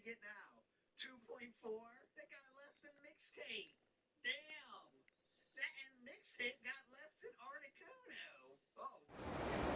it now. 2.4? That got less than mixtape. Damn. That and mixtape got less than Articuno. Oh.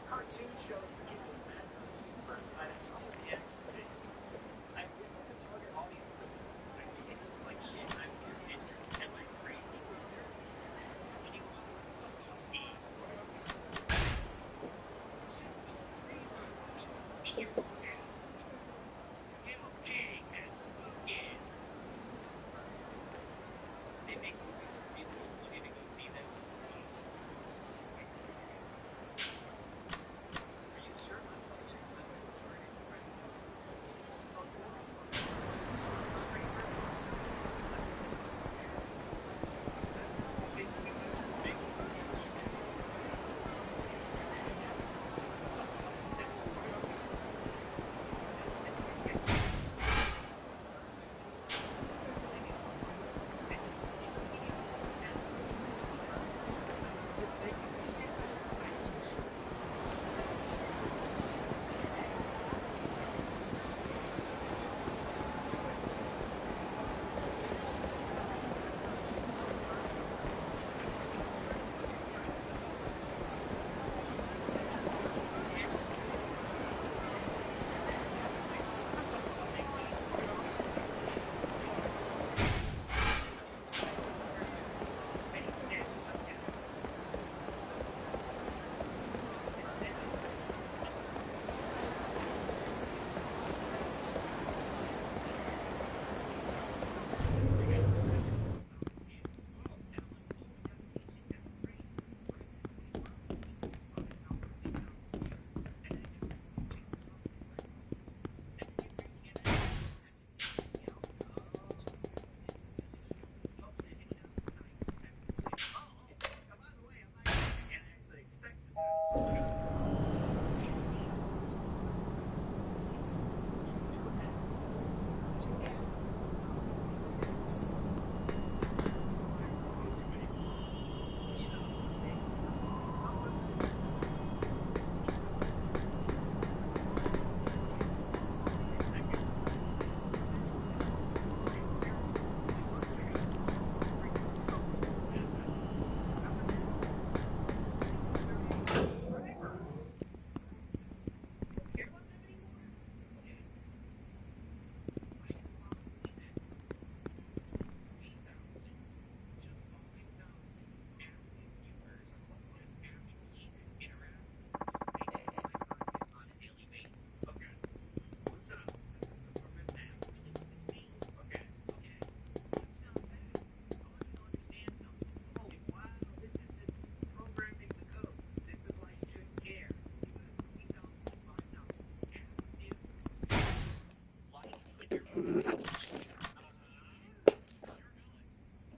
cartoon show first night I saw it. Yeah. I didn't know the target audience for this. I mean, it was like shit. I'm your interest and like crazy. Steve. They make movies for people with money to go see them. Are you sure my project's not going to learn any practice?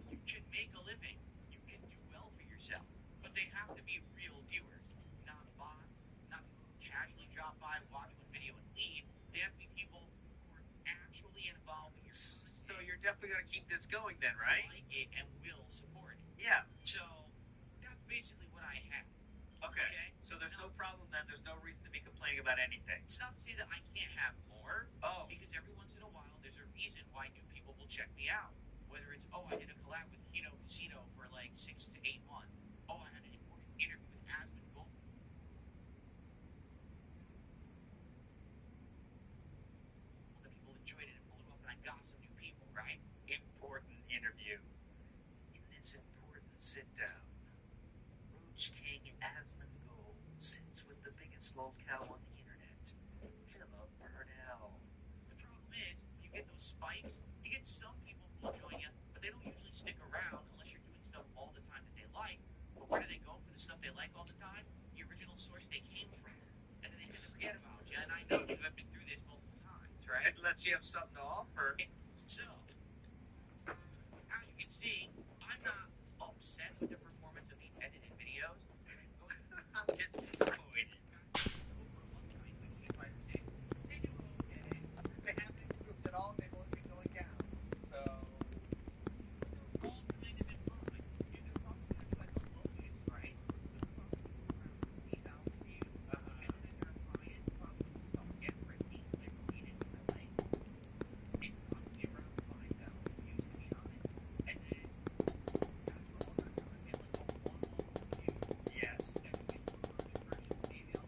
You can make a living. You can do well for yourself. But they have to be real viewers, not bots, not people who casually drop by, watch one video, and leave. They have to be people who are actually involved with your content. So you're definitely going to keep this going then, right? Like it and will support it. Yeah. So that's basically what I have. Okay. So there's no problem then. There's no reason to be complaining about anything. It's not to say that I can't have more. Oh. Because every once in a while, there's a reason why new people will check me out. Whether it's, oh, I did a collab with Hino Casino for like 6 to 8 months. Oh, I had an important interview with Asmund Gold. The people enjoyed it and blew up, and I got some new people, right? Important interview. In this important sit-down, Roach King Asmund Gold sits with the biggest lolcow on the internet, Philip Burnell. The problem is, you get those spikes, you get some people who will join you, but they don't usually stick around unless you're doing stuff all the time that they like. But where do they go for the stuff they like all the time? The original source they came from. And then they tend to forget about you, and I know you have been through this multiple times, right? Unless you have something to offer. So, as you can see, I'm not upset with the performance of these edited videos. I'm just disappointed. They do okay. They haven't improved at all. They've only been going down. So, they're all kind of in line. They're probably going to be like the lowest, right? They're probably around 3,000 views. And then their highest probably don't get for a team like Rated in LA. It's probably around 5,000 views, to be honest. And then that's for all that content, like a one-off review. Yes. That would be controversial. Maybe I'll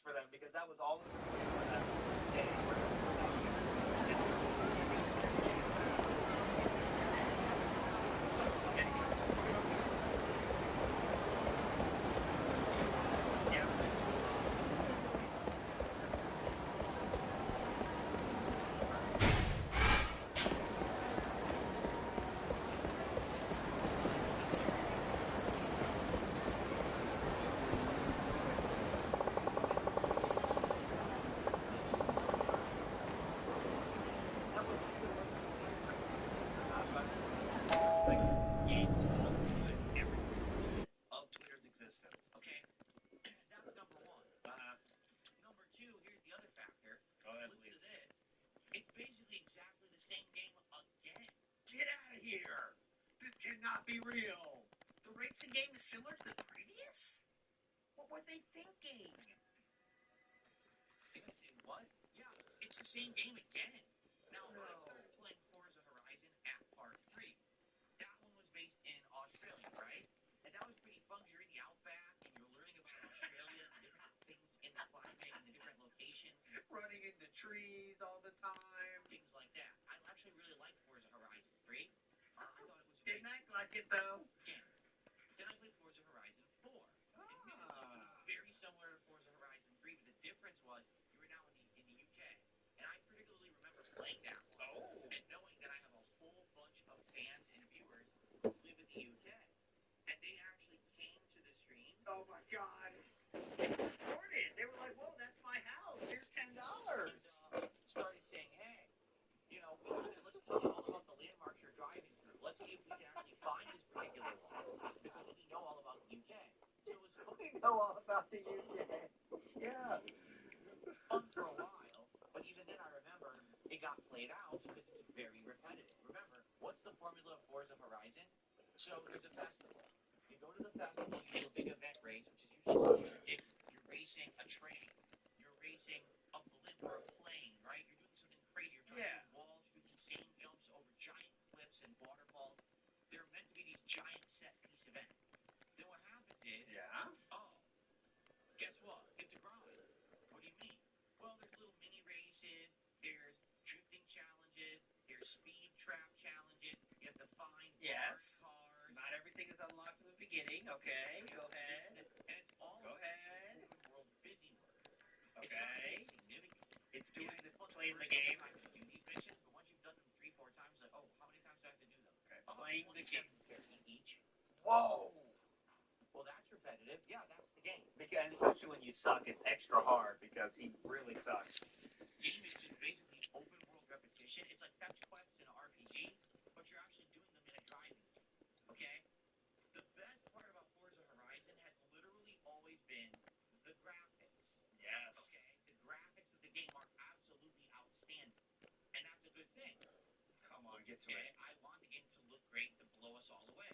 for them because that was all. Exactly the same game again. Get out of here! This cannot be real. The racing game is similar to the previous? What were they thinking? What? Yeah, it's the same game again. Now, no. I started playing Forza Horizon at Part 3. That one was based in Australia, right? And that was pretty fun because you're in the outback and you're learning about Australia and the different things in the climate and the different locations. Running into trees all the time. Things like that. I actually really liked Forza Horizon 3. I thought it was didn't act like it, though. Yeah. Then I played Forza Horizon 4. Admittedly, it was very similar to Forza Horizon 3, but the difference was you were now in the UK. And I particularly remember playing that one and knowing that I have a whole bunch of fans and viewers who live in the UK. And they actually came to the stream. Oh, my God. They recorded. They were like, whoa, that's my house. Here's $10. And, started saying, hey, you know, let's tell you all about the landmarks you're driving through. Let's see if we can actually find this particular one because we know all about the UK. So it was fun. We know all about the UK. Yeah. Fun for a while, but even then I remember it got played out because it's very repetitive. Remember, what's the formula of Forza Horizon? So there's a festival. You go to the festival, you do a big event race, which is usually something ridiculous. You're racing a train. You're racing a blimp or a plane, right? You're doing something crazy. You're trying to walls, you're doing insane jumps over giant cliffs and waterfalls. They're meant to be these giant set-piece events. Then what happens is, guess what? You have to grind. What do you mean? Well, there's little mini races, there's drifting challenges, there's speed trap challenges. You have to find cars. Not everything is unlocked in the beginning. Okay, go ahead. And it's all open world busy work. Okay. It's not really significant. It's doing the playing the game. Time to do these missions, but once you've done them 3-4 times, like, oh, how many times do I have to do them? Okay. Playing the game each. Whoa. Well, that's repetitive. Yeah, that's the game. Because, especially when you suck, it's extra hard because he really sucks. Game is just basically open world repetition. It's like fetch quests in an RPG, but you're actually doing them in a driving game. Okay? The best part about Forza Horizon has literally always been the graphics. Yes. Okay? The graphics of the game are absolutely outstanding. And that's a good thing. Come on, get to it. I want the game to look great, to blow us all away.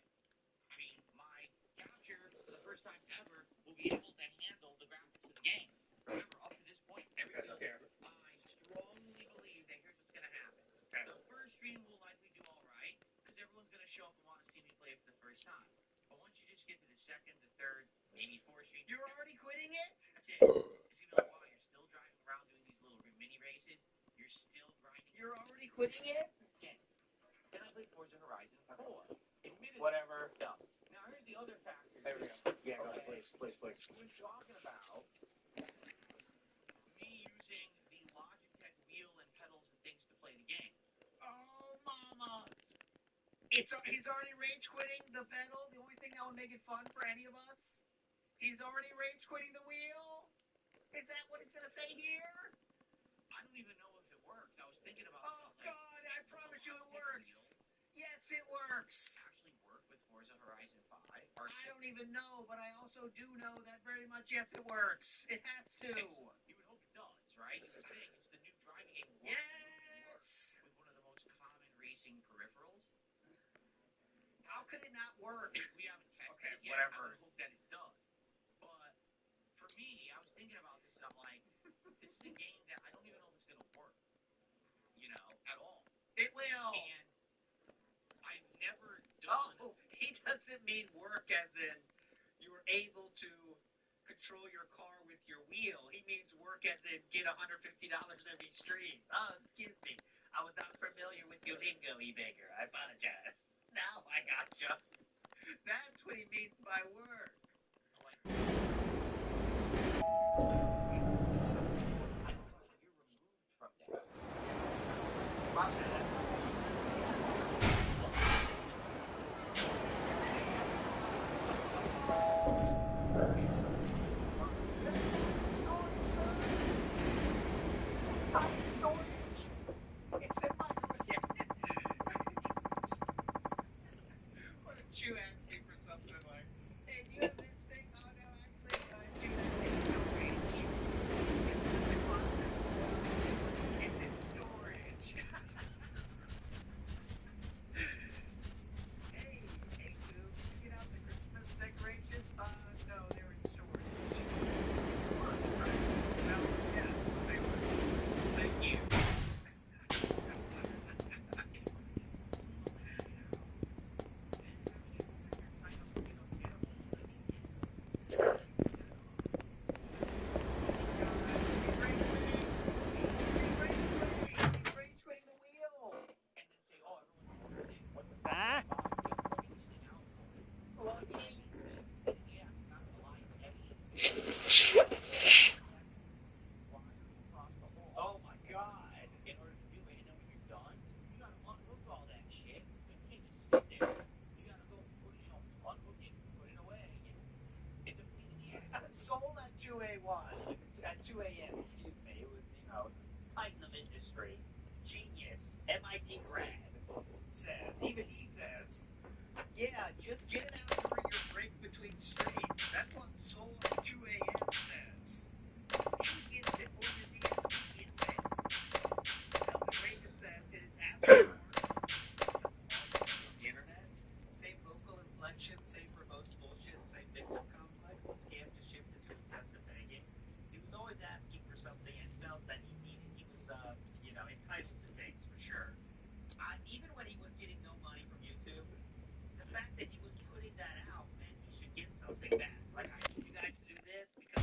I mean, my capture, for the first time ever, will be able to handle the graphics of the game. Remember, up to this point, everybody I strongly believe that here's what's going to happen. Okay. The first stream will likely do all right, because everyone's going to show up and want to see me play it for the first time. But once you just get to the second, the third, maybe fourth stream... You're already quitting it? That's it. It's going to be like, wow, you're still driving around doing these little mini races. You're still grinding. You're already quitting it? Yeah. Then I played Forza Horizon 4. Admittedly, whatever. Now, here's the other factor. There we go. Yeah, go ahead, please. We're talking about me using the Logitech wheel and pedals and things to play the game. Oh, mama. He's already rage quitting the pedal, the only thing that would make it fun for any of us. He's already rage quitting the wheel. Is that what he's going to say here? I don't even know if it works. I was thinking about it. Oh, God, I promise you it works. Yes, it works. Actually work with Forza Horizon 5? I don't even know, but I also do know that very much, yes, it works. It has to. You would hope it does, right? You would think. It's the new driving game. Yes. With one of the most common racing peripherals. How could it not work? If we haven't tested it yet, whatever. I would hope that it does. But for me, I was thinking about this, and I'm like, this is a game that I don't even know if it's going to work, you know, at all. It will. And I've never done... Oh, he doesn't mean work as in you were able to control your car with your wheel. He means work as in get $150 every stream. Oh, excuse me. I was not familiar with your lingo, e-baker. I apologize. Now I gotcha. That's what he means by work. You ask me for something like, hey, do you have this thing? Oh, no, actually, do that thing storage. It's in storage. Hey, dude, did you get out the Christmas decorations? No, they're in storage. Right. Well, yes, they were. Thank you. Oh my god. In order to do it, and then when you're done, you gotta unhook all that shit. You can't just sit there. You gotta go put it, unhook it, put it away. It's a pain in the ass. Sold at 2 a.m. At 2 a.m., excuse me. It was, titan of industry. Genius. MIT grad says, even he says, yeah, just get it out during your break between streams. That's what Soul at 2 a.m. says. He gets it more than the enemy gets it. Elton Reagan said it after the internet. Same vocal inflection, same verbose bullshit, same victim complex. The scam just shifted to excessive begging. He was always asking for something and felt that he was, entitled to things for sure. Even when he was getting no money from YouTube, the fact that he was putting that out meant he should get something back. Like, I need you guys to do this because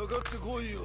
かってこいよ。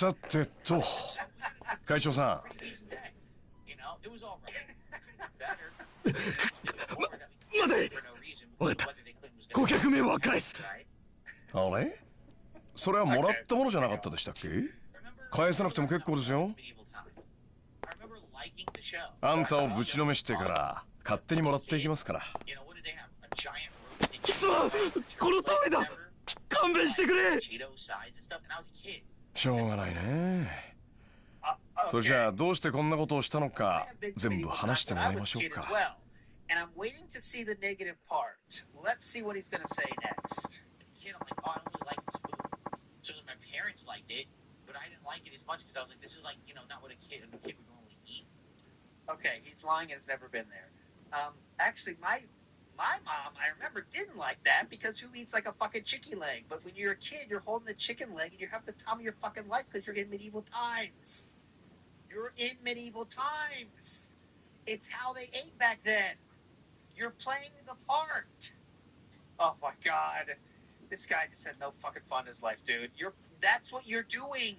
さてと、会長さん。待て。分かった。顧客名は返す。あれ？それはもらったものじゃなかったでしたっけ？返さなくても結構ですよ。あんたをぶちのめしてから勝手にもらっていきますから。すまん、この通りだ。勘弁してくれ。しょうがないね。それじゃあどうしてこんなことをしたのか全部話してもらいましょうか。And I'm waiting to see the negative part. Let's see what he's going to say next. Kid, I'm like, oh, I don't really like this food. So my parents liked it, but I didn't like it as much because I was like, this is like, you know, not what a kid would normally eat. Okay, he's lying and has never been there. Actually, my mom, I remember, didn't like that because who eats like a fucking chicken leg? But when you're a kid, you're holding the chicken leg and you have to tell me your fucking life because you're in medieval times. You're in medieval times. It's how they ate back then. You're playing the part. Oh my god. This guy just had no fucking fun in his life, dude. That's what you're doing.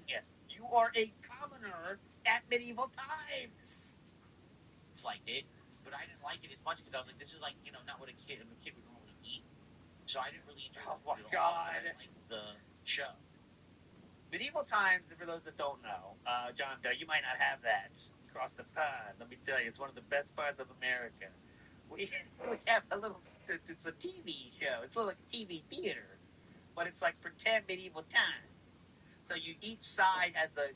You are a commoner at medieval times. It's like it, but I didn't like it as much because I was like, this is like, you know, not what a kid would normally eat. So I didn't really enjoy like the show. Medieval times, for those that don't know, John Doe, you might not have that across the pond. Let me tell you, it's one of the best parts of America. We have a little, it's a TV show. It's like a TV theater, but it's like pretend medieval times. So you each side has a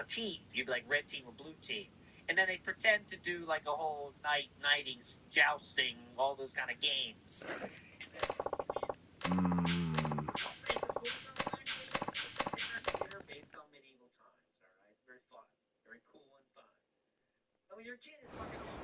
team. You'd be like red team or blue team. And then they pretend to do like a whole knighting, jousting, all those kind of games. Based on medieval times, all right? It's very fun. Very cool and fun. Oh, your kid is fucking awesome.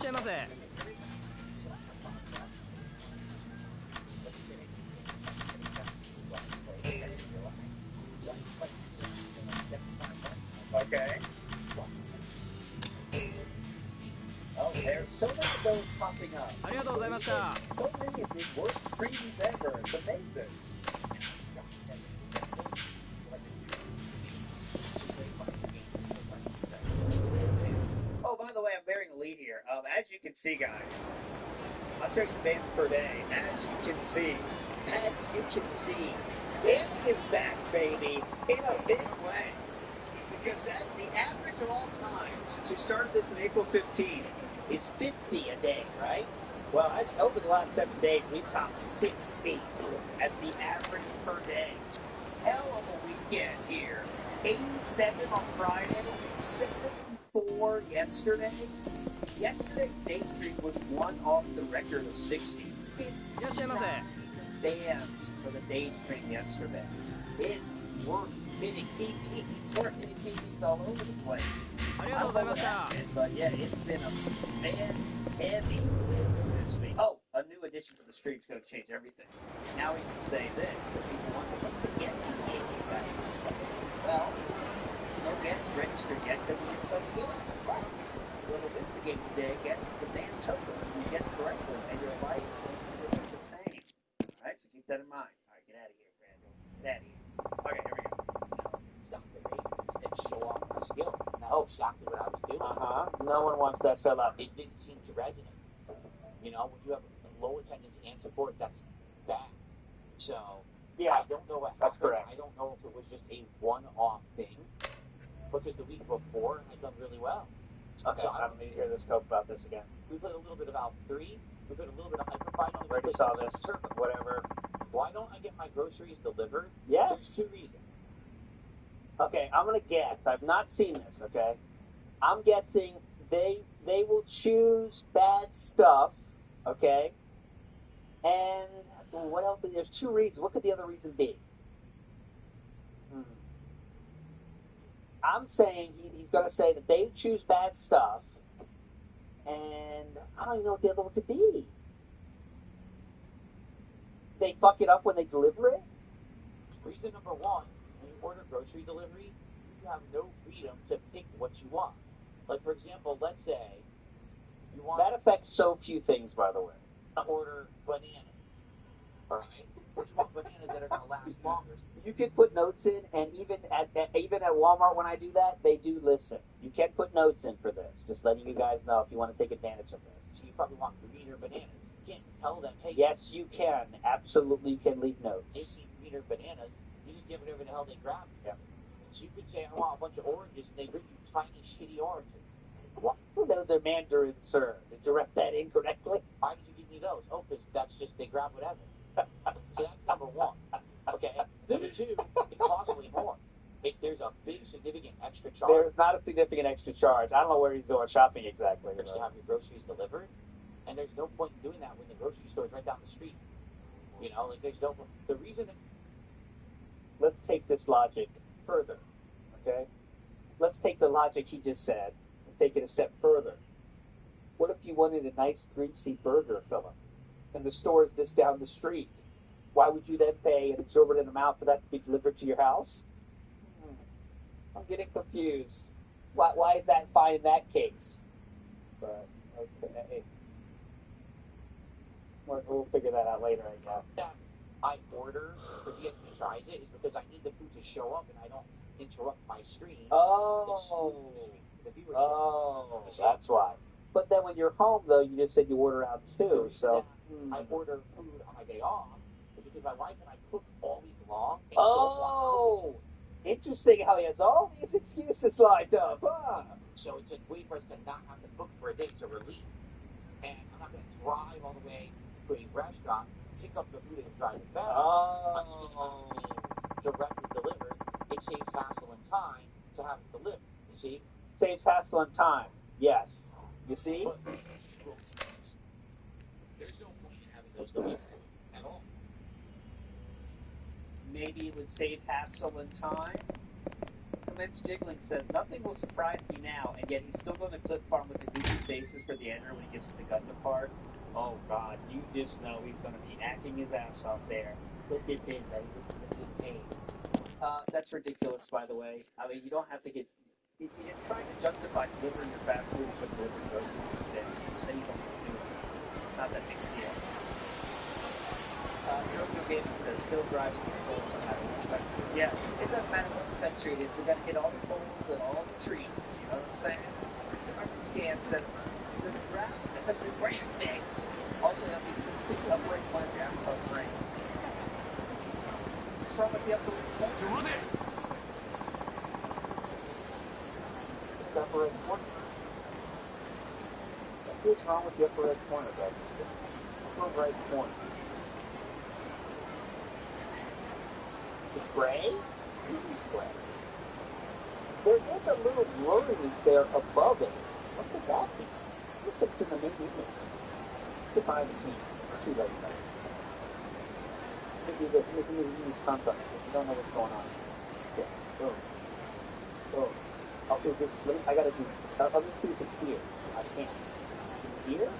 しゃいませ。 Okay. Oh, there's so many of those popping up. ありがとうございました。 So many of the worst previews ever. It's amazing. Oh, by the way, I'm bearing a lead here. As you can see, guys, I'll check the bands per day. As you can see, banding is back, baby, in a big way. Because the average of all times to start this on April 15th is 50 a day, right? Well, over the last 7 days, we've topped 60 as the average per day. Hell of a weekend here. 87 on Friday, 74 yesterday. Yesterday's day stream was one off the record of 60. 59 bands for the day stream yesterday. It's worth hitting PBs, worth hitting PBs all over the place. I don't know what happened, but yeah, it's been a band heavy this week. Oh, a new addition to the stream's going to change everything. Now we can say this, so people wonder what's the guessing game you got. Well, no guess registered yet because we didn't play the game. But whoever wins the game today gets the band token. You guess correctly, and your life will be the same. Alright, so keep that in mind. Alright, get out of here, Brandon. Get out of here. Okay, here we go. Stop the ratings that show off my skill. That's exactly what I was doing. No one wants that fella. It didn't seem to resonate. You know, when you have low attendance and support, that's bad. So, Yeah, I don't know what that's happened. correct. I don't know if it was just a one-off thing, because the week before I'd done really well. Okay, So I don't need to hear this cope about this again. we played a little bit of Alpha 3. We played a little bit of Hyper Fighting. I already saw this. Whatever. Why don't I get my groceries delivered? Yes. There's two reasons. Okay, I'm gonna guess. I've not seen this. Okay, I'm guessing they will choose bad stuff. Okay, and what else? There's two reasons. What could the other reason be? I'm saying he's gonna say that they choose bad stuff, and I don't even know what the other one could be. They fuck it up when they deliver it. Reason number one, when you order grocery delivery, you have no freedom to pick what you want. Like, for example, let's say you want That affects so few things, by the way. to order bananas. But you want bananas that are going to last longer. You can put notes in, and even at Walmart when I do that, they do listen. You can put notes in for this. Just letting you guys know if you want to take advantage of this. So you probably want greener bananas. You can't tell them, hey, Yes, you can. Absolutely, you can leave they notes. need greener bananas. You just get whatever the hell they grab. Yeah. So you could say, I want a bunch of oranges, and they bring you tiny, shitty oranges. What? Those are Mandarin, sir. Did you write that incorrectly? Why did you give me those? Oh, because that's just, they grab whatever. So that's number one. Okay? Number two, it costs way more. There's a big, significant extra charge. There's not a significant extra charge. I don't know where he's going shopping exactly. To have your groceries delivered, and there's no point in doing that when the grocery store is right down the street. You know, like there's no. The reason that Let's take this logic further, okay? Let's take the logic he just said and take it a step further. What if you wanted a nice, greasy burger, Philip, and the store is just down the street? Why would you then pay an exorbitant amount for that to be delivered to your house? I'm getting confused. Why is that fine in that case? But, okay. We'll figure that out later, I guess. that I order for DSP tries it is because I need the food to show up and I don't interrupt my screen. Oh, The viewership. oh, that's why. But then when you're home, though, you just said you order out The too. reason So, that I order food on my day off is because my wife and I cook all week long. And don't want oh, interesting how he has all these excuses lined up. Huh? So it's a way for us to not have to book for a day. It's a relief. And I'm not going to drive all the way to a restaurant, pick up the food and drive it back. I'm just Oh, going to directly delivered. It saves hassle and time to have it delivered. You see? saves hassle and time. Yes. You see? But there's no point in having those delivered at all. Maybe it would save hassle and time. lips jiggling says, nothing will surprise me now, and yet he's still going to clip farm with the goofy faces for the editor when he gets to the Gundam part. Oh God, you just know he's going to be acting his ass off there. Look at his, pain. That's ridiculous, by the way. I mean, you don't have to get. He is trying to justify delivering your fast foods with delivery groceries. Then say you don't want to do it. It's not that big a deal. European Gaming says still drives controls no matter what country. Yeah, it doesn't matter what country it is. We're gonna get all the poles and all the trees. You know what I'm saying? The scam says the brand mix also have the acoustics upgrade one down to brain. What's wrong with the upgrade? Upper right corner. What's wrong with the upper right corner, guys? Upper right corner. It's gray? It's gray. There is a little blurriness there above it. What could that be? Looks like it's in the main image. It's the behind the scenes. Too late, though. Maybe the stunt on it. You don't know what's going on. Shit. Boom. Boom. Okay, I gotta do. Let me see if it's here. I can't. Is it here?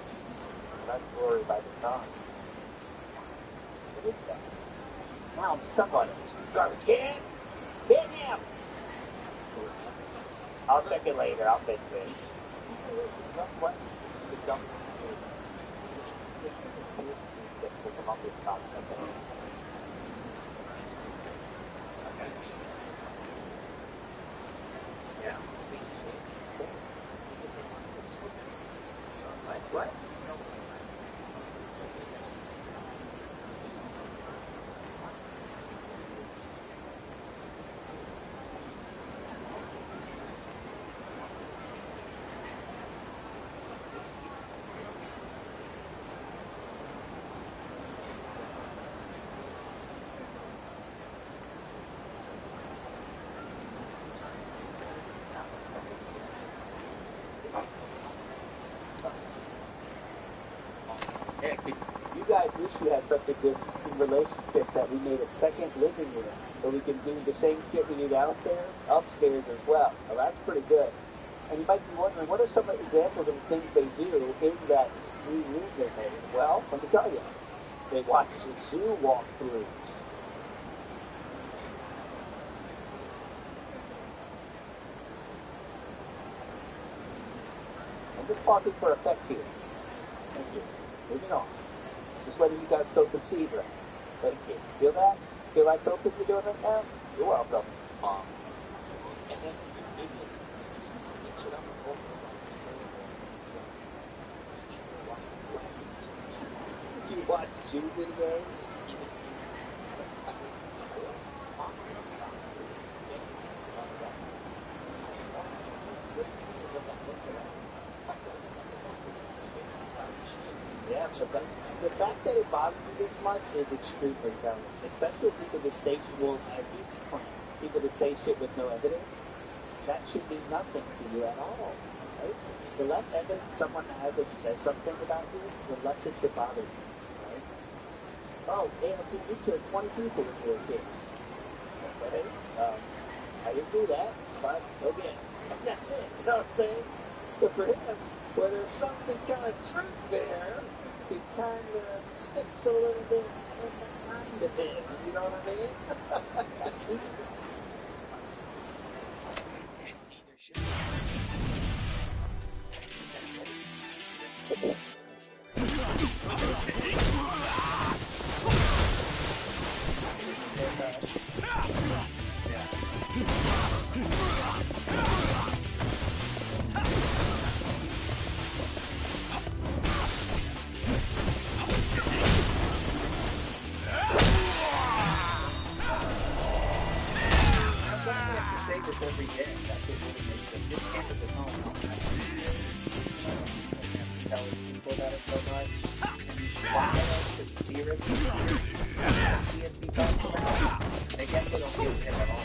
That's blurry by the time. What is that? Now I'm stuck on it. Garbage can! Hit him! I'll check it later. I'll fix it. What? The dump. Come up with something. Yeah. What? You guys wish you had such a good relationship that we made a second living room where we can do the same shit we do downstairs, upstairs as well. Well, that's pretty good. And you might be wondering, what are some examples of the things they do in that new room they made? Well, let me tell you. They watch the zoo walkthroughs. I'm just talking for effect here. Thank you. Moving on. Just letting you guys go conceive right. Thank you. Feel that? Feel like focus you're doing right now? You're welcome. And then maybe it's mix it up a little bit. Do you watch zoo videos? Yeah, so the fact that it bothers me this much is extremely telling. Especially if people just say, well, as he claims, people just say shit with no evidence. That should mean nothing to you at all, right? The less evidence someone has that says something about you, the less it should bother you, right? Oh, ALT, you killed 20 people when you were a kid. Okay, I didn't do that, but again, that's it, you know what I'm saying? But for him, where there's something kind of truth there, it kind of sticks a little bit in the mind of him, you know what I mean? Every day, that's what really makes it. This game is at home. Tell people about it so much. Why the spirit PSP talks about? They guess they don't give a shit at all.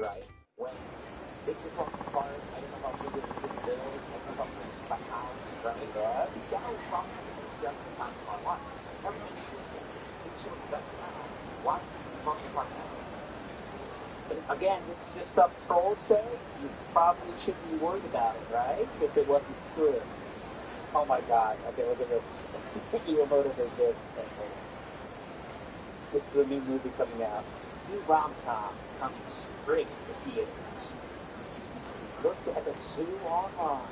Right? When things are falling apart, I don't know how big it is the bills, I don't know how big the house, right? salary problem is just the time of my life. Everything is so expensive now. Why multiply that? But again, this is just stuff trolls say. You probably shouldn't be worried about it, right? If it wasn't true. Oh my God. Okay, look at this. Iwamoto is good. This is a new movie coming out. New rom-com coming straight to theaters. Look at the zoo online.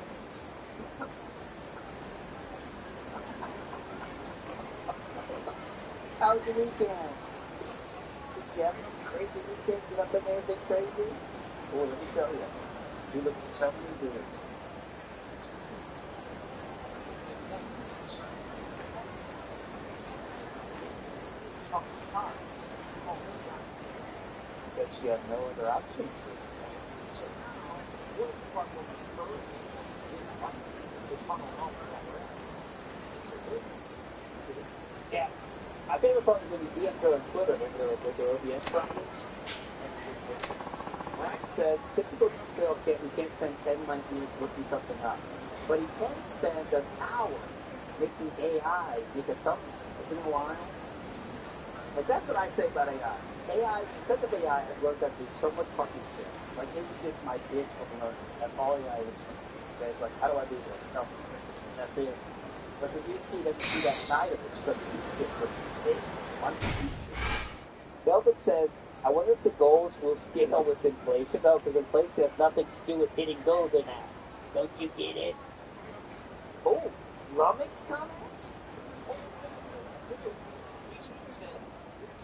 How's your weekend? Did you have a crazy weekend? Get up in there and been crazy? Boy, let me tell you, you look at so many zoos. It's like But you have no other options. so now, what if the part where the bird is like the tunnel over that way? Yeah. My favorite part is when you see him go on Twitter with their OBS problems. Ryan said, typical Phil we can't spend 10 minutes looking something up. But he can spend an hour making AI make a thumbnail. Isn't it wild? Like, that's what I say about AI. AI, because of AI, I've learned that there's so much fucking shit. Like, it was just my bitch of learning. That's all AI is. Okay? It's like, how do I do this? No. That's it. But the UT doesn't see that side of it. It's just shit for big. Velvet says, I wonder if the goals will scale with inflation, though, because inflation has nothing to do with hitting goals in that. Don't you get it? Oh, Lummox comments?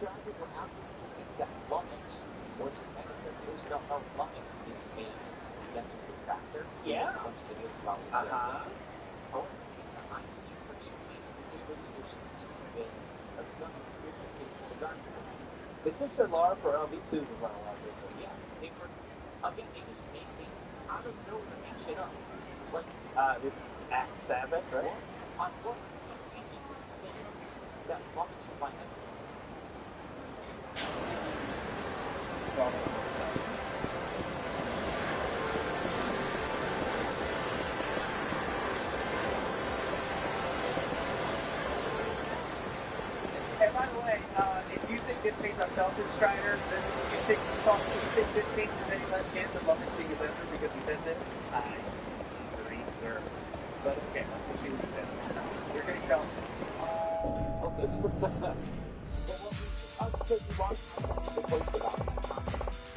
Trying to go out and that lummox, or those don't know lummox is a electric tractor. Yeah. Uh-huh. Is this a LARP or LV2 is what I want to do? Yeah, they were, again, they just made out of nowhere make shit up. Like, This Act 7, right? on what easy that lummox in my head. And by the way, if you think this means I'm selfish, Strider, then you think this means there's any less chance of Lummox being a member because he said this? I disagree, sir. But okay, let's just see what he says. You're going to tell me.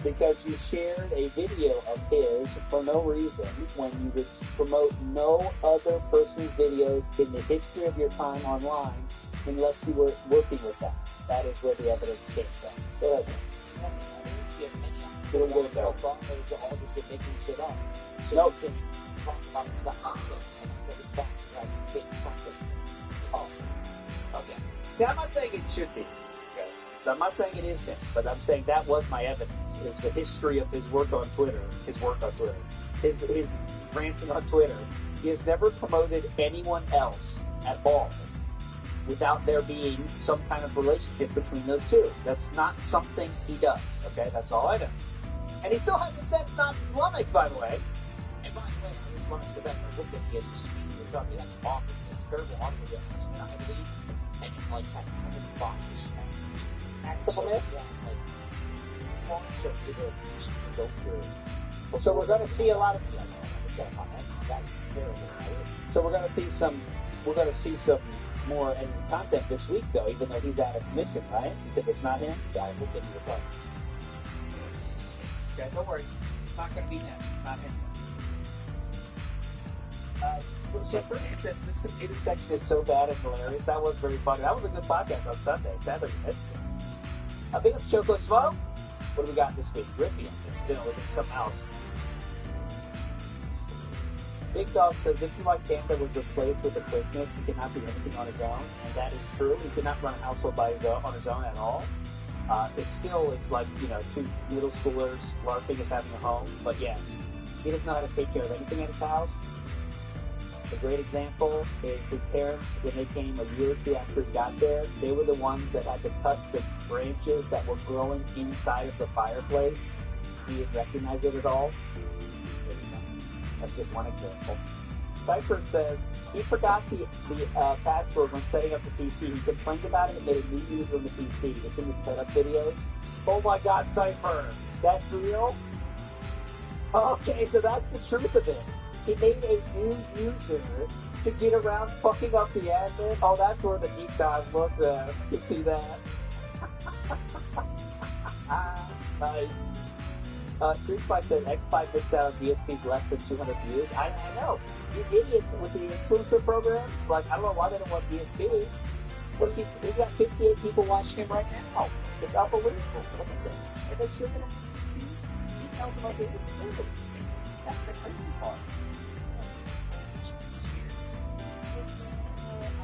Because you shared a video of his for no reason when you would promote no other person's videos in the history of your time online unless you were working with them. That is where the evidence came from. Go ahead. All just been making shit up. So Nope. you can talk about the content and it's back to like fake content. Oh, okay. See, I'm not saying it should be. I'm not saying it is him, but I'm saying that was my evidence. It's the history of his work on Twitter. His ranting on Twitter. He has never promoted anyone else at all without there being some kind of relationship between those two. That's not something he does, okay? That's all I know. And he still hasn't said it's not Lummox, by the way. And by the way, I just want to say that I looked at he has a speaker company that's awful. It's terrible audio videos, and I believe, and like that kind of box. Actual myth? Yeah, like, points of the go through. So we're going to see a lot of. That's terrible. So we're going to see some. We're going to see some more edited content this week, though, even though he's out of commission, right? Because it's not him. Yeah, we'll get to the point. Okay, don't worry. It's not going to be him. Not him. So for instance, this computer section is so bad and hilarious. That was very funny. That was a good podcast on Sunday. Sadly, we missed it. A big up Choco Smoke. What do we got this week? Rippy. Still looking something else. Big Dog says this is why Canada was replaced with a business. He cannot do anything on his own, and that is true. He cannot run a household on his own at all. It's like, two middle schoolers LARPing is having a home, but yes, he doesn't know how to take care of anything at his house. A great example is his parents, when they came a year or two after he got there, they were the ones that had to cut the branches that were growing inside of the fireplace. He didn't recognize it at all. That's just one example. Cypher says he forgot the password when setting up the PC. He complained about it and made a new user on the PC. It's in the setup videos. Oh my God, Cypher, that's real? Okay, so that's the truth of it. He made a new user to get around fucking up the admin. Oh, that's where the deep dive looked at. You see that? Nice. Street Fight said X5 missed out on DSP's less than 200 views. I know. You idiots with the influencer programs, like, I don't know why they don't want DSP. Look, he's got 58 people watching him right now. It's unbelievable. Look at this. And they're shooting him. He tells them like it was true. That's the crazy part.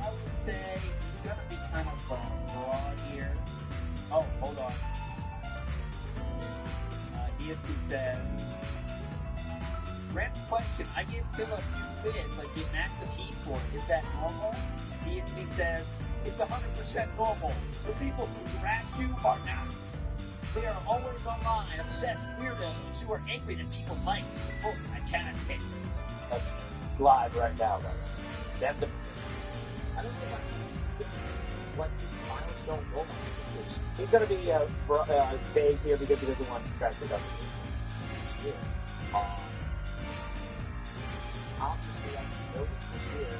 I would say it's going to be kind of broad here. Oh, hold on. DSP says, random question. I give Phil a few bids, like get max the heat for it. Is that normal? DSP says, it's 100% normal. The people who harass you are not. They are always online, obsessed weirdos who are angry that people like and support. I cannot take it. That's live right now, though. That's I don't know what milestone goal is. He's going to be vague here because he doesn't want to track it up. Obviously, I noticed this year,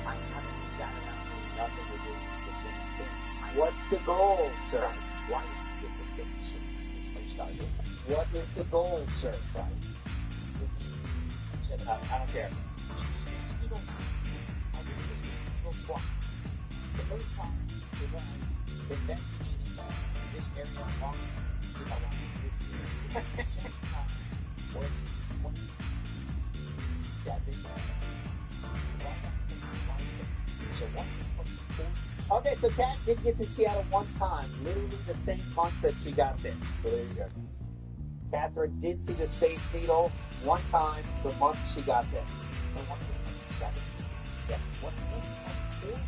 I haven't sat around doing nothing or doing the same thing. What's the goal, sir? Why did you get the this place started? What is the goal, sir? Right? He said, I don't care. You don't I think this means you don't walk. The first time we went investigating this area long to see how long we could do it. The second time was okay, so Kat did get to Seattle one time, literally the same month that she got there. So there you go. Catherine did see the Space Needle one time the month she got there. So 127. Yeah. 124.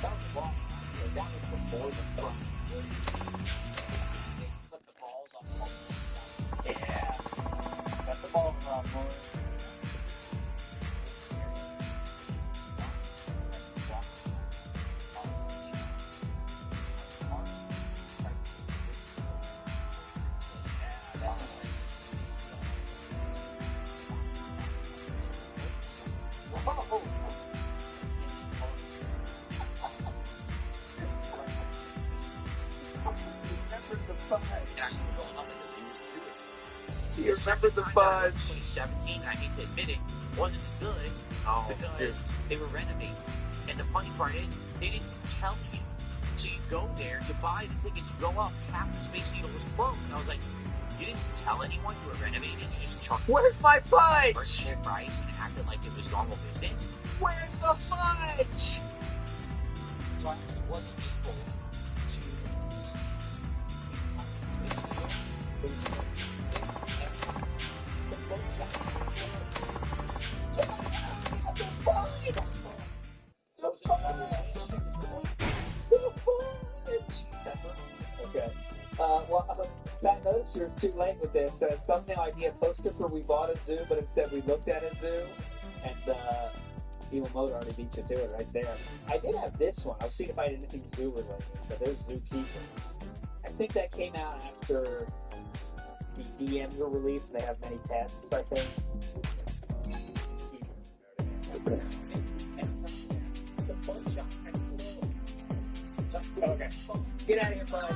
That was wrong. That was before the front. They put the balls on the side. Yeah. Got the ball around, boys. You remember the fudge? 2017, I hate to admit it, wasn't as good because they were renovating. And the funny part is, they didn't tell you. So you go there, you buy the tickets, you go up, half the Space Needle was closed. And I was like, you didn't tell anyone you were renovating, you just chucked where's my fudge? Price and acted like it was normal business. Where's the fudge? So I actually wasn't able to see okay. Pat noticed you're too late with this. Thumbnail idea poster for we bought a zoo, but instead we looked at a zoo, and Evil Mode already beat you to it right there. I did have this one. I was seeing if I had anything zoo related, but there's Zookeeper. I think that came out after the DMs were released, and they have many tests, I think. Okay. Get out of here, Fudge.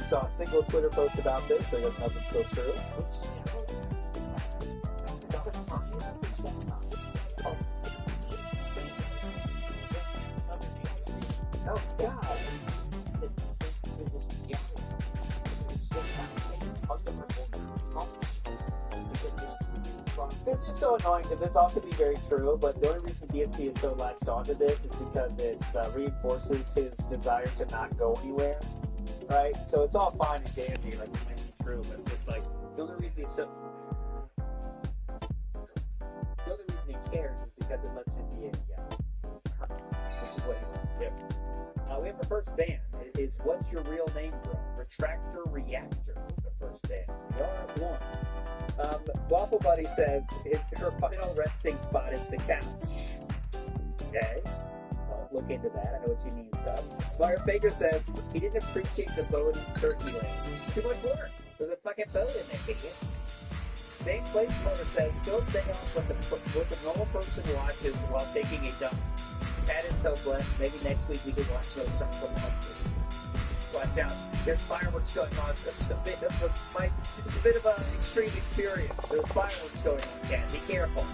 Saw a single Twitter post about this, so I guess nothing's still true. Oh, God. This is is so annoying because this all could be very true, but the only reason DSP is so latched onto this is because it reinforces his desire to not go anywhere, right? So it's all fine and dandy, like it might be true, but it's just like the only reason he cares is because it lets him be a which is what he wants to do. We have the first band. It is What's Your Real Name, Bro? Retractor Reactor, the first band. We are at one. Waffle Buddy says her final resting spot is the couch. Okay. I'll look into that. I know what she means, stuff. Mario Baker says he didn't appreciate the boat in Turkey Land. Too much work. There's a fucking boat in there, idiots. Same placeholder says don't stay on what the normal person watches while taking a dump. Pat is so blessed. Maybe next week we can watch those songs from the watch out. There's fireworks going on. It's a bit of an extreme experience. There's fireworks going on, Cat. Be careful.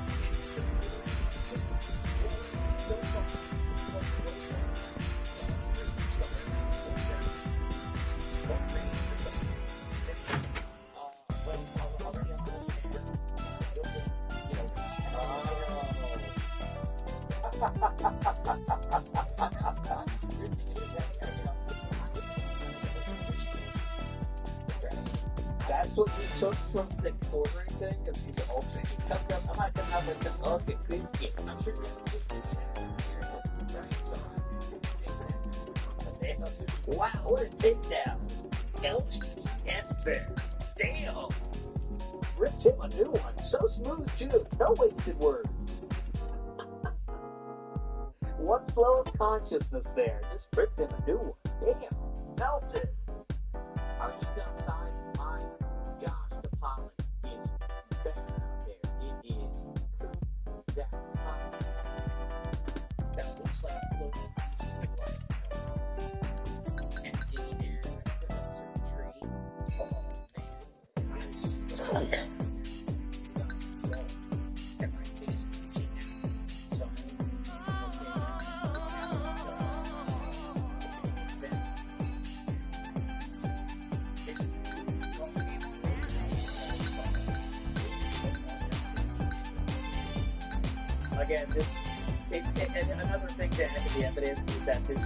That's what we took from the ordering thing, because she's also she comes up, I'm not gonna have this okay, good game. I'm sure wow, what a takedown. Yes, there. Damn. Ripped him a new one. So smooth too. No wasted words. One flow of consciousness there. Just ripped him a new one. Damn. Melted. I was just outside. My gosh, the pollen is bad out there. It is that hot. That looks like floating pieces of like and in the air, like a certain tree. Oh man. Skunk. And my face is itching now. So again, and another thing to add to the evidence is that this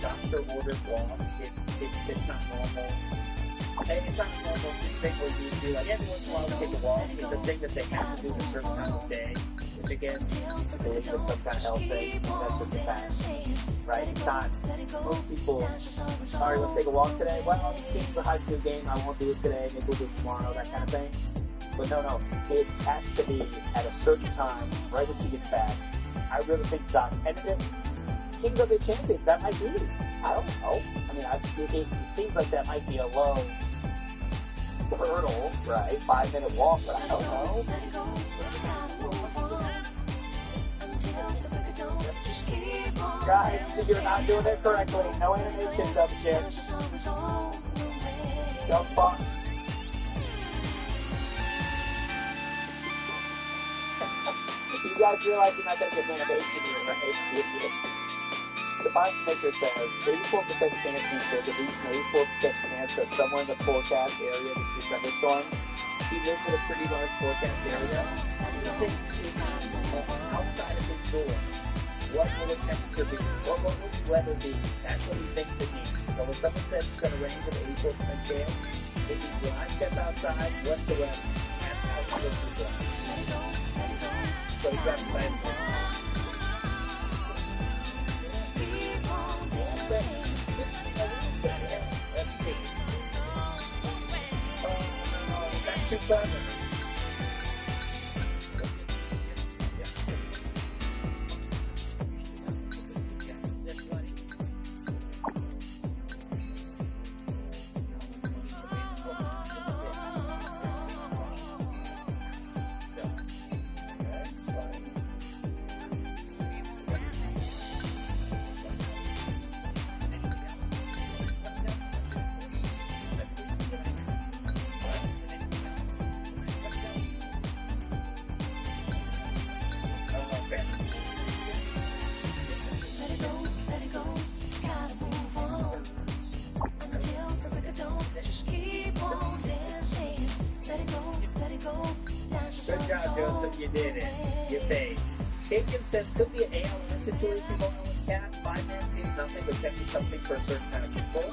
doctor ordered walk. It's not normal. And it's not a normal thing where you do like every once in a while take a walk. It's a thing that they have to do a certain time of day, which again, I believe is some kind of health thing. That's just a fact, right? It's not. Most people, sorry, let's take a walk today. Well, I'm going to the high school game. I won't do it today. Maybe we'll do it tomorrow. That kind of thing. But no, it has to be at a certain time, right when she gets back. I really think Doc, and King of the Champions, that might be. I don't know. I mean, it seems like that might be a low hurdle, right? 5-minute walk, but I don't know. Guys, you're not doing it correctly. No animation, dumb shit. Dumb fucks. You guys realize you're not going to get animation here, right? The Bible maker says 84% chance means there's at least an 84% chance that somewhere in the forecast area to see thunderstorms. He lives in a pretty large forecast area. He thinks outside of his door, what will the temperature be? What will the weather be? That's what he thinks it means. So when someone says it's going to rain with an 84% chance, if when I step outside, what's the weather? That's how he looks at it. So he's got plans. Let's see. That's too clever. Joseph, you did it. You paid. Taken says could be an ALR situation going on with Cat. 5 minutes seems nothing, but can be something for a certain kind of people.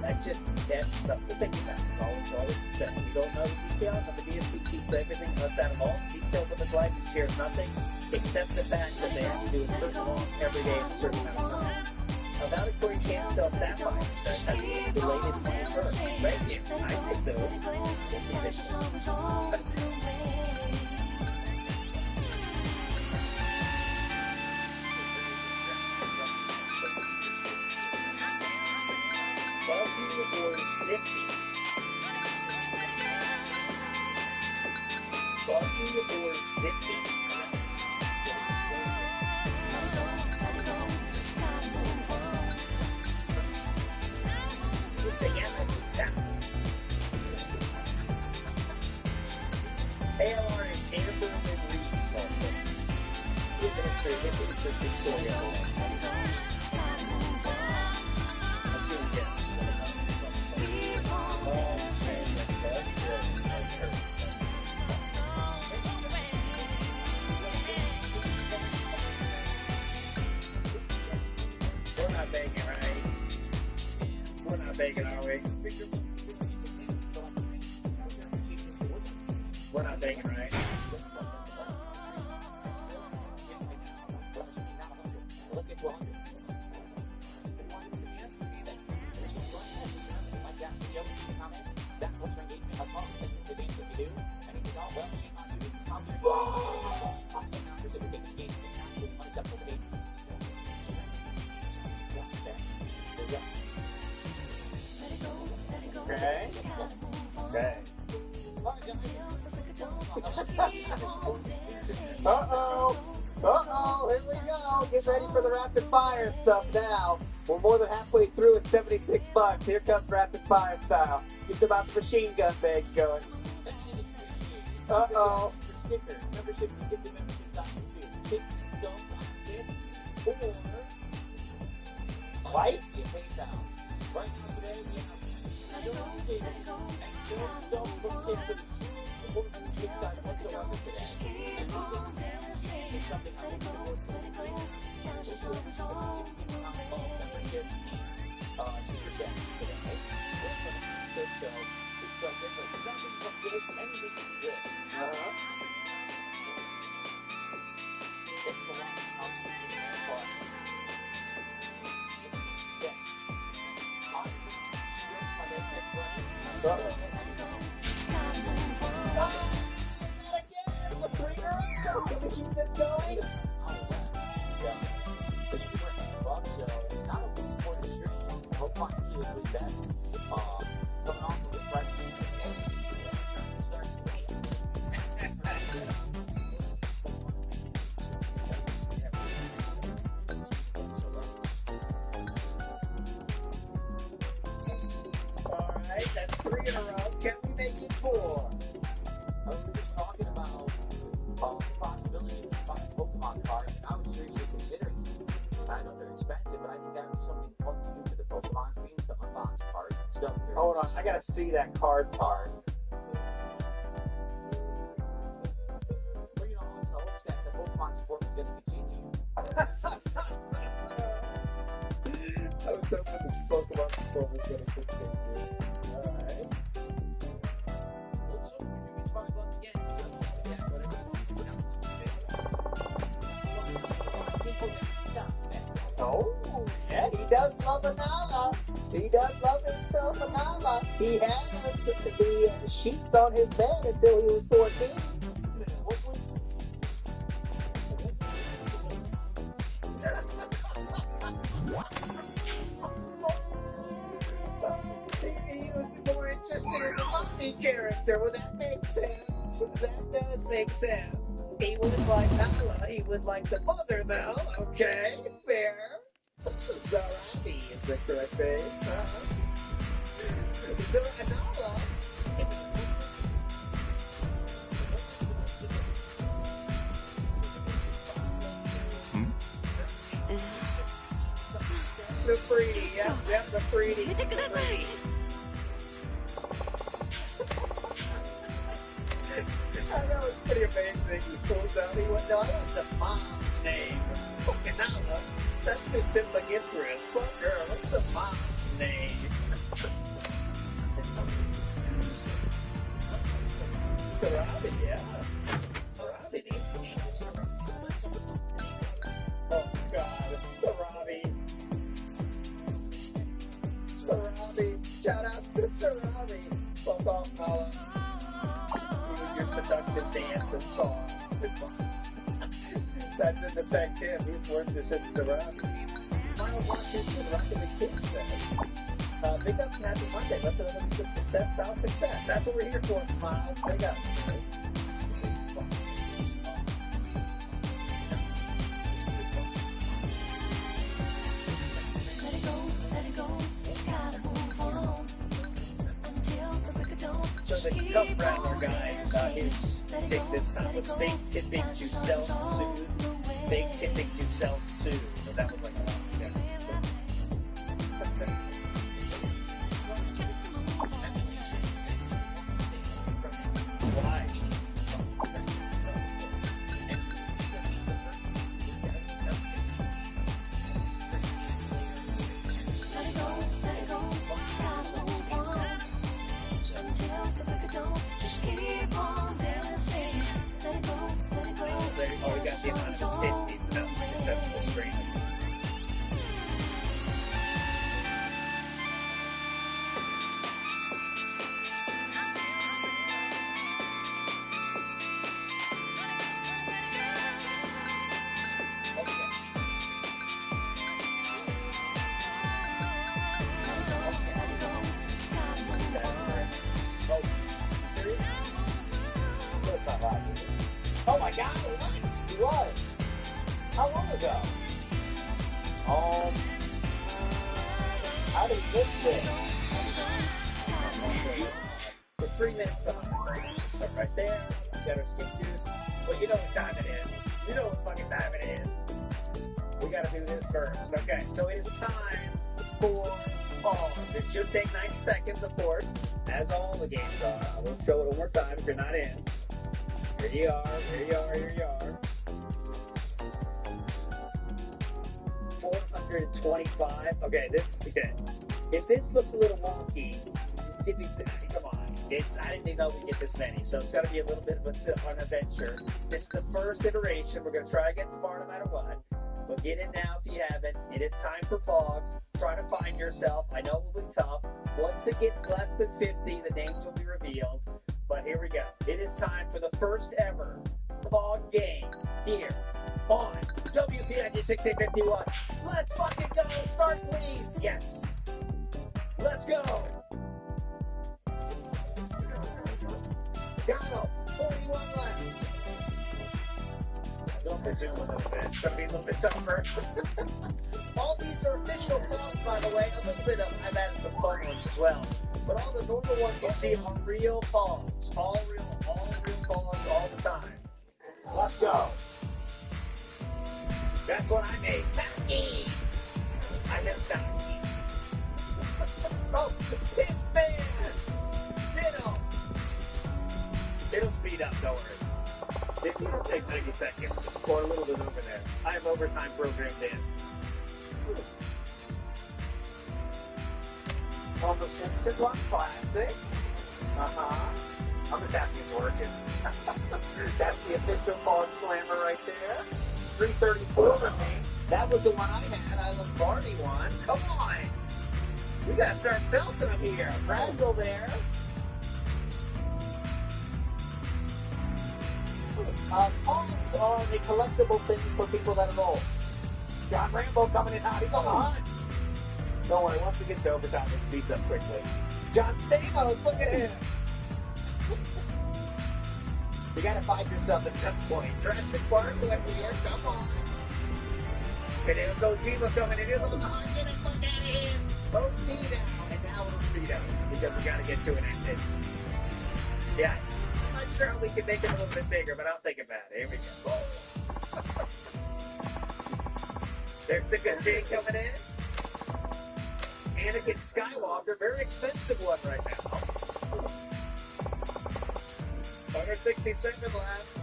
That's just stuff to think about. It's always said. We don't know the details, but the DSP keeps everything us out of all the details of his life and shares nothing except the fact that they have to do a certain amount every day at a certain amount of time. Valedictory can't sell sapphires. That's how you related to the first. Thank you. I think those. Buggy or zippy? Buggy or zippy? ALR and Amber and Reed also. With the history, it's an interesting story. Let's see what we get. We're not begging, right? We're not begging, are we? We're not begging, right? Okay. Okay. Uh-oh, here we go. Get ready for the rapid fire stuff now. We're more than halfway through at $76. Here comes rapid fire style. Get about the machine gun thing going. Uh-oh. Membership, you get the membership or white? You pay down. Right now today, we have no savings and no self-proclaimed inside whatsoever today. And we think something I think will work for the trade. This is what we're going to give you a membership 2% today. So, it's so different. It's not so good. Anything is good. It's a long time to do that, but yeah. Alright, that's 3 in a row. Can we make it 4? I was just talking about the possibility of buying Pokemon cards, and I was seriously considering it. I know they're expensive, but I think that would be something fun to do for the Pokemon streams, to unbox cards and stuff. Hold on, I gotta see that card. Well, you know, it's hopes that the Pokemon sport is going to continue. I was hoping the Pokemon sport was going to continue. Alright. So, it's $5 again. Yeah, oh, yeah, he does love a Nala. He does love himself a Nala. He had the sheets on his bed until he was 14. He was more interested in the mommy character. Well, that makes sense. That does make sense. He wouldn't like Nala. He would like the mother, though. Okay, fair. Zarati is the correct thing. So, Nala. The Freedy, yep, the Freedy. That was pretty amazing. He pulls out, he went, no, I want the mom's name. Okay, now, that's too simple interest. Fuck her, what's the mom's name? Sarabi, yeah. Sarabi. Oh, God. Sarabi. Sarabi. Shout out to Sarabi. Fuck off, Mala. You and your seductive dance and song. That didn't affect him. He's worth this at Sarabi. Final Washington, rocking the kids today. Big up and happy Monday. Let's have another good success, style success. That's what we're here for, Miles. Big up. So the cup rattler guy, his pick this time was fake tipping to self-soothe. Fake tipping to self-soothe. But that was like a lot. Why? Oh, we got the amount of 50s now. Successful stream. Oh my God, it was. How long ago? How did we miss this? We're 3 minutes behind. Start right there. Get our skin juice. Well, you know what time it is. You know what fucking time it is. We gotta do this first. Okay, so it is time for pause. It should take 90 seconds, of course, as all the games are. I will show it one more time if you're not in. Here you are, here you are, here you are. 425. Okay, if this looks a little wonky, come on. I didn't even know we'd get this many, so it's got to be a little bit of an adventure. This is the first iteration. We're going to try to get tomorrow no matter what. But get in now if you haven't. It is time for Pogs. Try to find yourself. I know it will be tough. Once it gets less than 50, the names will be revealed. But here we go. It is time for the first ever Pog game here on WPIG 6851. Let's fucking go. Start, please. Yes. Let's go. Got him. 41 left. Don't presume a little bit. It's going to be a little bit tougher. All these are official Pogs, by the way. A little bit of, I've added some fun ones as well. But all the normal ones you see are real Pogs. All real Pogs all the time. Let's go. That's what I made. Tacky. I missed Tacky. Oh, Piss Man. Ditto. It'll speed up, don't worry. It'll take 90 seconds or a little bit over there. I have overtime programmed in. On the Simpson one, classic. I'm just happy it's working. That's the official Pog Slammer right there. 334 for me. That was the one I had. I Lombardi one. Come on. We gotta start belting them here. Fragile there. Pogs are the collectible thing for people that are old. John Rambo coming in hot. He's on the hunt. Don't worry, once it gets to overtime, it speeds up quickly. John Stamos, look at him. You gotta find yourself at some point. Jurassic Park, look here, come on. And there goes people coming in. Look at him. OT now. And now it'll speed up because we gotta get to an exit. Yeah, I'm not sure we can make it a little bit bigger, but I'll think about it. Here we go. There's the good J coming in. Anakin Skywalker, very expensive one right now. 167 left.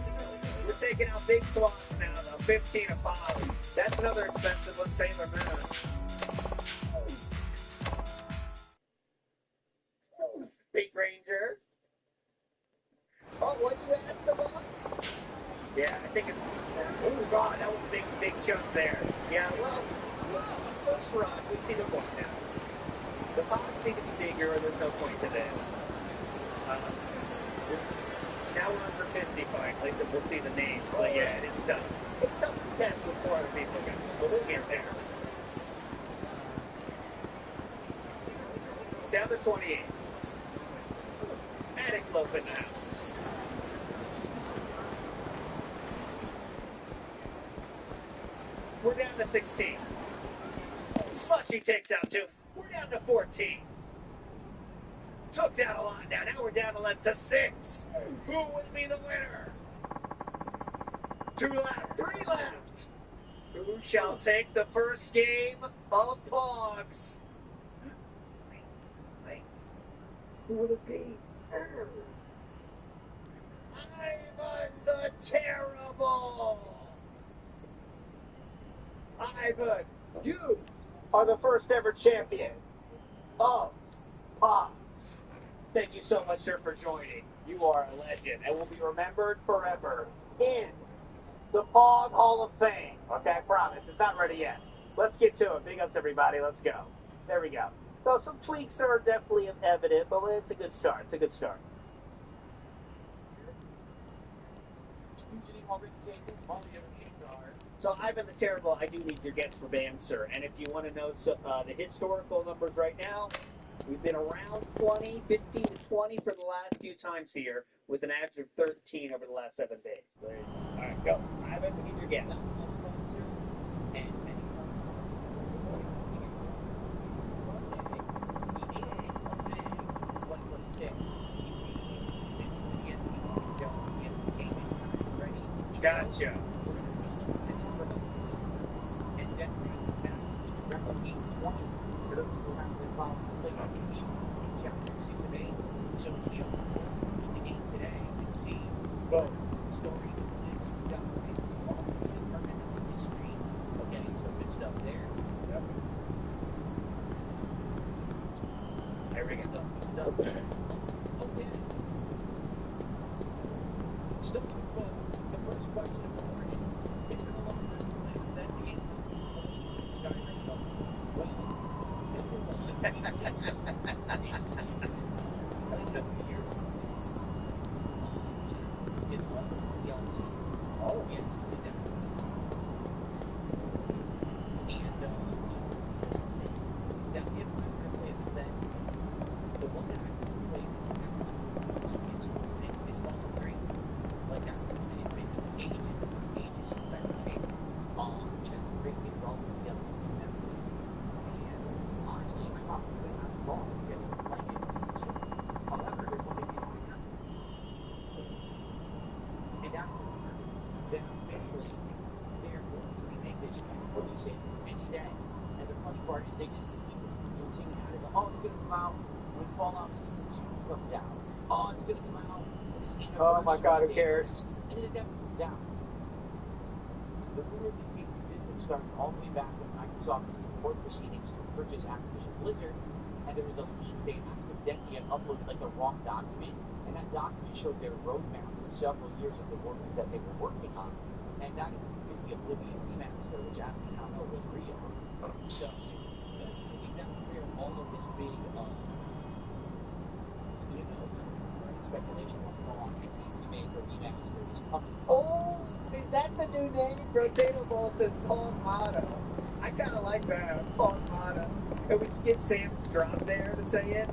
We're taking out big swaths now, though. 15 a pop. That's another expensive one, Sailor Moon. Pink Ranger. Oh, what'd you ask about? Yeah, I think it's... Oh, God, that was a big, big chunk there. Yeah, well, first run, we see the point now. The pods need to be bigger or there's no point to this. Now we're under 50 finally, so we'll see the names. But yeah, it is tough. It's tough to test with 4 other people, guys, but we'll get there. Down to 28. Attic loaf in the house. We're down to 16. Slushy takes out 2. We're down to 14. Took down a lot now. Now we're down to 6. Who will be the winner? 2 left. 3 left. Who shall take the first game of Pogs? Wait. Who will it be? Ivan the Terrible. Ivan, you are the first ever champion of Pogs. Thank you so much, sir, for joining. You are a legend and will be remembered forever in the Pog Hall of Fame. Okay, I promise. It's not ready yet. Let's get to it. Big ups, everybody. Let's go. There we go. So some tweaks are definitely evident, but it's a good start. It's a good start. So Ivan the Terrible, I do need your guess for band, sir. And if you want to know the historical numbers right now, we've been around 20, 15 to 20 for the last few times here, with an average of 13 over the last 7 days. There you go. All right, go. Ivan, we need your guess. Gotcha. So if you look the game today and see the story is done on the screen. Okay, so good stuff there. Yep. Good stuff, good stuff. Okay. Still, the first question of the morning, it's no longer that game. Skyrim, well, Oh, yes, we did. And that if I play the best, the one that I played is Fallen 3. Like that's been ages since I played. Great game for all this DLC and everything. And honestly, I probably have the ball to get to play it. So, however, there's one thing on here. And actually, then basically they're going to remake this and release it any day. And the funny part is they just keep continuing at it. Oh, it's going to come out when Fallout Season 2 comes out. Oh, it's going to come out when this game. Oh my God, who cares? And then it never comes out. The rumor of this game's existence started all the way back when Microsoft was in court proceedings to purchase Activision Blizzard, and there was a leak. They accidentally had uploaded like a wrong document, and that document showed their roadmap for several years of the work that they were working on, and that included the Oblivion remaster, which I now know was real. So, I think that's where all of this big, speculation on Fallout remake or remaster is coming. Oh, is that the new name? Rotatable says Paul Motto. I kind of like that, Paul Motto. And we can get Sam Strong there to say it.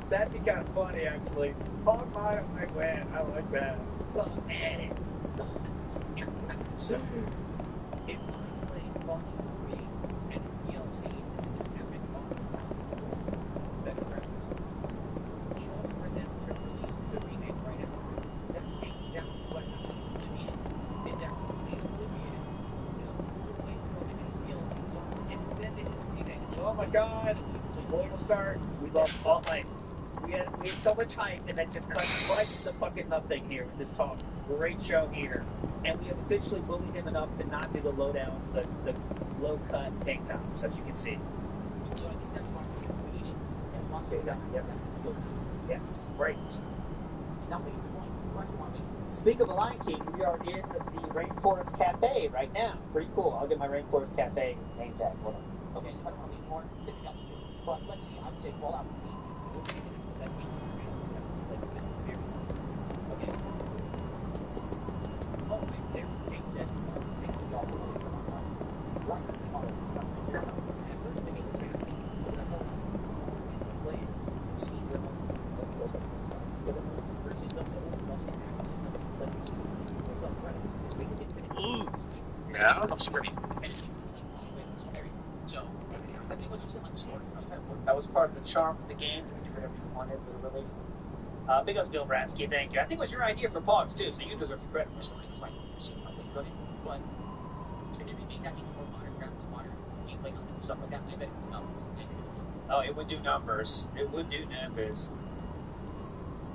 That'd be kind of funny, actually. Paul Motto might win. I like that. Well, man. If I played Fallout 3 and its DLCs and its epic awesome better records, just for them to release the remake right after, that's exactly what happened with Oblivion. Is that Oblivion, way to go in its DLCs on, and then they did the remake. Oh my God! So we'll start. We love Spotlight. We had so much hype, and that just cut right into fucking nothing here with this talk. Great show here. And we have officially bullied him enough to not do the lowdown, the low-cut tank tops, as you can see. So I think that's fine. We need it. And once it's done, yeah, that's good. Yes, great. Now, speak of the Lion King, we are in the Rainforest Cafe right now. Pretty cool. I'll get my Rainforest Cafe name tag. Hold on. Okay, you want to leave more? But let's see. I would say Fallout 3. The best game. Okay. Oh, right there. Jane says, take the dog. Right. At first, the game is kind of thinking, but I know play it, see what versus the middle system, like the system. It's not right. This week it didn't Yeah. So, I think it was just like story. That was part of the charm of the game. You could do whatever you wanted, literally. Big ups, Bill Bratsky, thank you. I think it was your idea for Pogs, too, so you deserve the credit for something. But if you make that even more modern graphics, modern gameplay elements and stuff like that, I bet it would do numbers. Oh, it would do numbers. It would do numbers.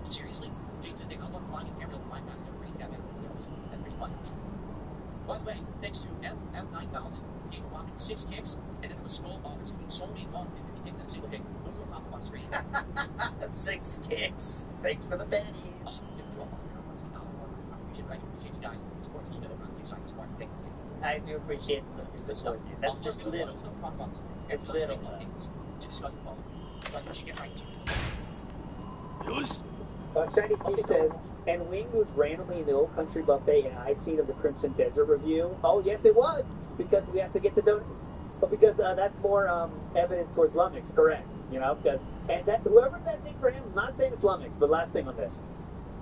Seriously? Jane says they got one flying in camera with 5,000 every that that's pretty fun. By the way, thanks to F9000, gave a whopping 6 kicks, and then there was Skull Bombers between Soulmate 1 and 50 kicks in a single kick. Those will pop up on the screen. 6 kicks. Thanks for the pennies. I do appreciate the support. That's just little. It's little. Shiny Steve says, and Wing was randomly in the Old Country Buffet and I Seen of the Crimson Desert review. Oh, yes, it was, because we have to get the donate. But because that's more evidence towards Lumix, correct? You know, because and that whoever that thing for him, I'm not saying it's Lumix, but last thing on this,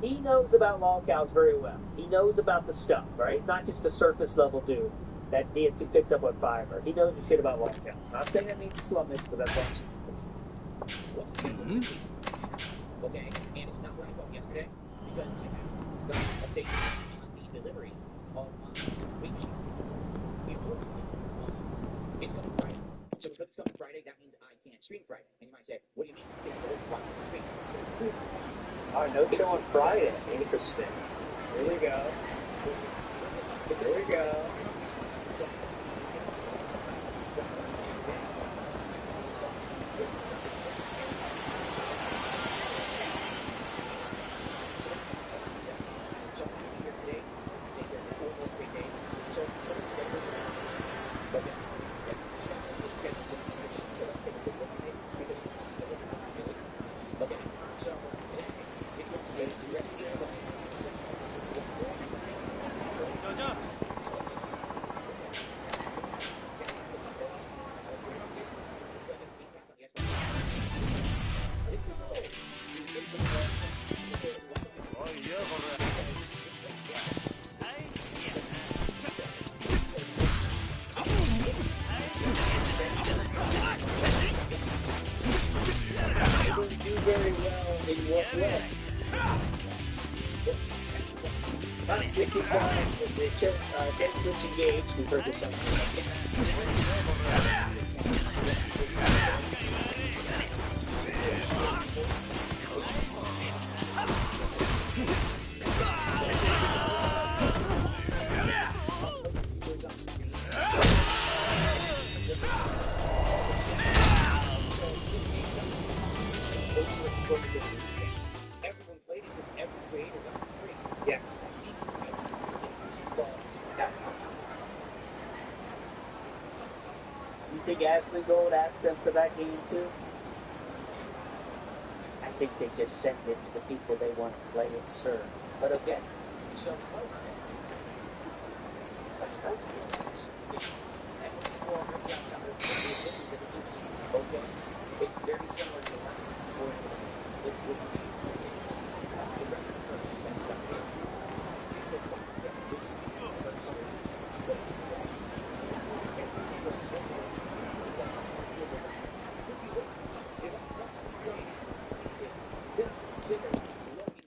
he knows about lolcows very well. He knows about the stuff, right? He's not just a surface level dude that DSP picked up on Fiverr. He knows the shit about lolcows. Not saying that means it's Lumix, but that's what I'm saying. Okay, and it's not what I thought yesterday because I have got a date on the delivery of my weight machine. It's coming Friday. So because it's coming Friday, that means I can't stream Friday. And you might say, what do you mean? Oh, no show on Friday. Interesting. Here we go. Here we go. Very well in what way? Get switch engaged. We've heard this something. Everyone played it with every creator got free. Yes. You think Ashley Gold asked them for that game too? I think they just sent it to the people they want to play it, sir. But okay. So, let's go. Okay. It's very similar to that.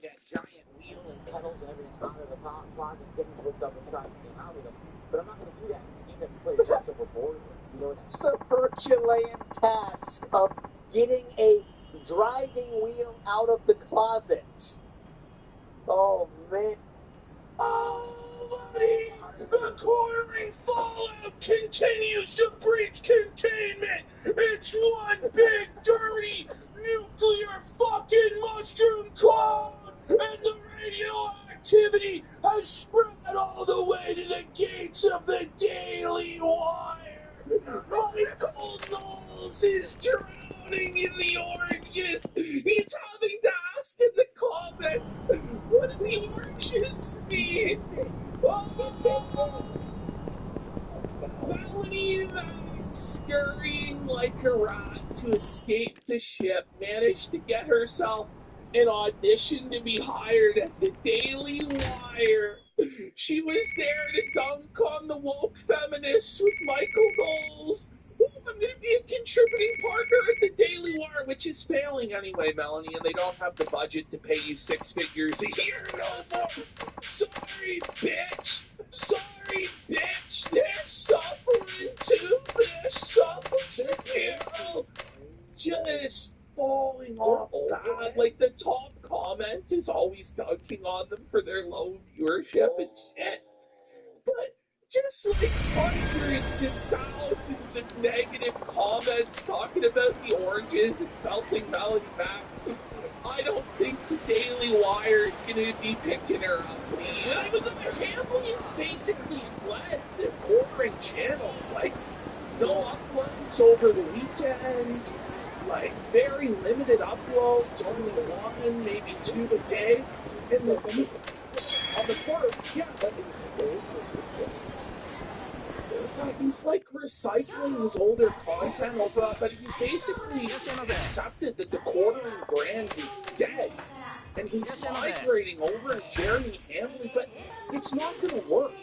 That giant wheel and pedals and everything out of the pod and getting hooked up and trying to get out of them. But I'm not going to do that. You can play this over board. You know, it's a Herculean task of getting a driving wheel out of the closet. Oh, man. Oh, buddy! The quarry fallout continues to breach containment! It's one big, dirty, nuclear fucking mushroom cloud! And the radioactivity has spread all the way to the gates of the Daily Wire! Michael Knowles is drowning in the oranges! He's having to ask in the comments, what do the oranges mean? Oh! Melanie Mack, scurrying like a rat to escape the ship, managed to get herself an audition to be hired at the Daily Wire. She was there to dunk on the woke feminists with Michael Knowles. Ooh, I'm going to be a contributing partner at the Daily Wire, which is failing anyway, Melanie, and they don't have the budget to pay you 6 figures a year no more. Sorry, bitch. Sorry, bitch. They're suffering too. They're suffering here. Just falling off bad. Like, the top comment is always dunking on them for their low viewership and shit. But just like hundreds and thousands of negative comments talking about the oranges and belting Melody back, I don't think the Daily Wire is going to be picking her up. Even though their family is basically fled the boring channel. Like, no uploads over the weekend. Like, very limited uploads, only one, maybe 2 a day. And on the court, yeah, he's like recycling his older content over, but he's basically accepted that the quartering brand is dead. And he's migrating over to Jeremy Hamlin, but it's not going to work.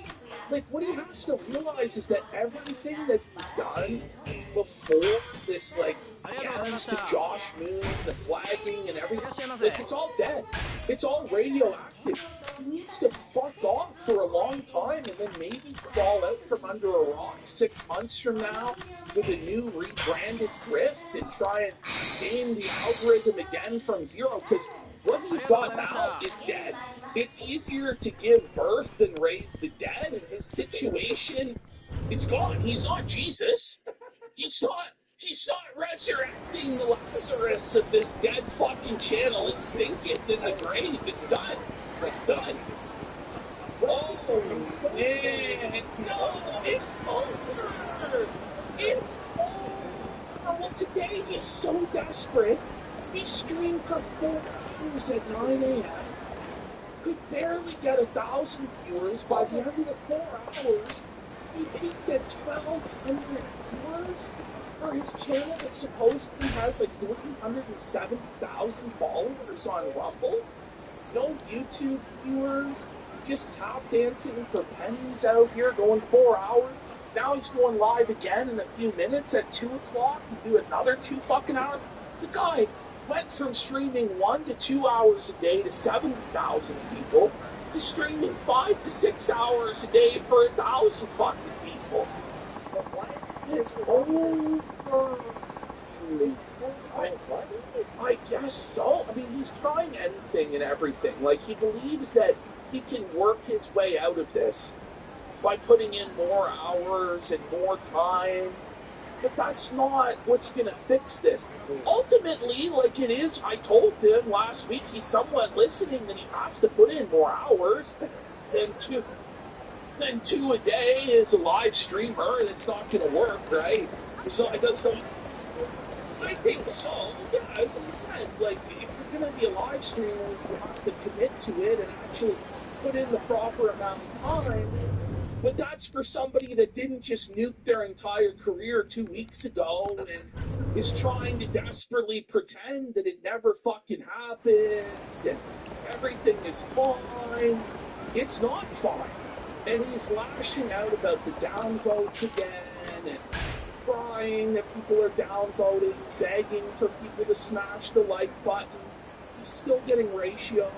Like, what he has to realize is that everything that he's done before this, like, Yans to Josh Moon, the flagging and everything, like, it's all dead. It's all radioactive. He needs to fuck off for a long time and then maybe crawl out from under a rock 6 months from now with a new rebranded grift and try and game the algorithm again from zero, because what he's got now is dead. It's easier to give birth than raise the dead, and his situation is gone. He's not Jesus. He's not resurrecting the Lazarus of this dead fucking channel. It's stinking in the grave. It's done. It's done. Oh, man. No, it's over. It's over. Well, today he's so desperate. He streamed for 4 hours at 9 a.m. Could barely get 1,000 viewers. By the end of the 4 hours, he peaked at 1,200 viewers for his channel that supposedly has like 370,000 followers on Rumble. No YouTube viewers, just tap dancing for pennies out here, going 4 hours. Now he's going live again in a few minutes at 2 o'clock and do another 2 fucking hours. The guy went from streaming 1 to 2 hours a day to 70,000 people to streaming 5 to 6 hours a day for 1,000 fucking people. It's over. I guess so. I mean, he's trying anything and everything. Like, he believes that he can work his way out of this by putting in more hours and more time. But that's not what's going to fix this. Ultimately, like it is, I told him last week, he's somewhat listening that he has to put in more hours than two a day as a live streamer, and it's not going to work, right? So I think so. Yeah, as he said, like, if you're going to be a live streamer, you have to commit to it and actually put in the proper amount of time. But that's for somebody that didn't just nuke their entire career 2 weeks ago and is trying to desperately pretend that it never fucking happened and everything is fine. It's not fine. And he's lashing out about the downvotes again and crying that people are downvoting, begging for people to smash the like button. He's still getting ratios